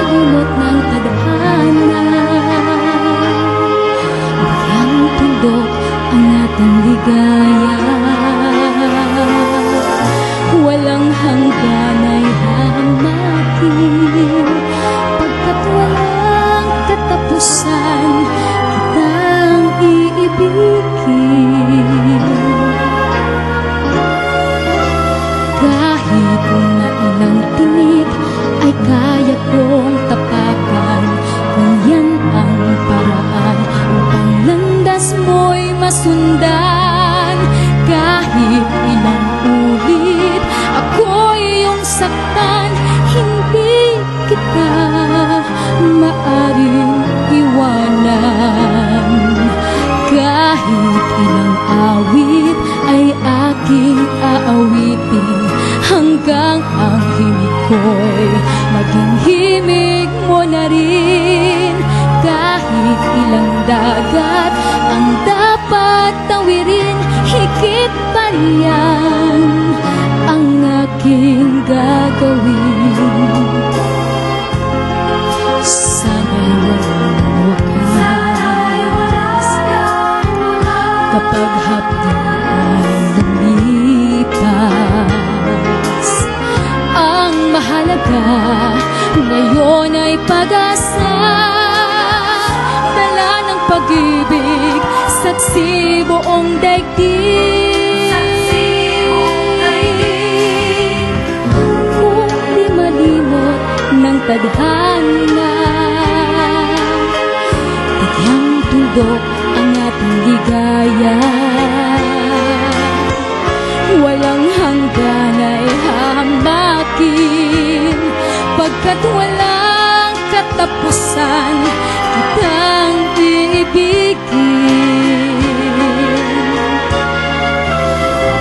Malimot ng tadhana, walang tundok ang ating ligaya. Walang hanggan ay hamakin, pagkat walang katapusan kitang iibigin. Kahit na ilang tinig ay kaya kong tapakan, kung yan ang paraan upang landas mo'y masundan. Kahit ilang ulit ako'y iyong saktan, hindi kita maaring iwanan. Kahit ilang awit ay aking aawitin, hanggang ang himig ko'y maging himig mo na rin. Kahit ilang dagat ang dapat tawirin, higit pa riyan ang aking gagawin. Sana'y walang wakas, kapag hapdi ay lumipas. Ang mahalaga ngayon ay pag-asa, dala ng pag-ibig, saksi buong daigdig. Kung di malimot ng tadhana, tigyang tundok ang ating ligaya. Walang hanggan ay hamakin, pagkat walang katapusan kitang iibigin.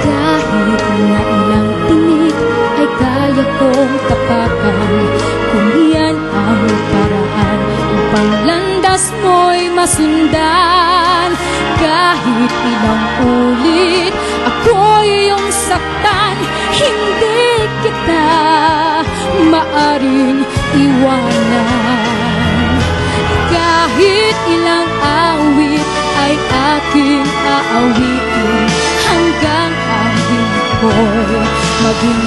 Kahit na ilang tinig ay kaya kong tapakan, kung iyan ang paraan upang landas mo'y masundan. Kahit ilang ulit ako'y iyong saktan, hindi kita maaring iwanan. Kahit ilang awit ay aking aawitin, hanggang ang himig ko'y maging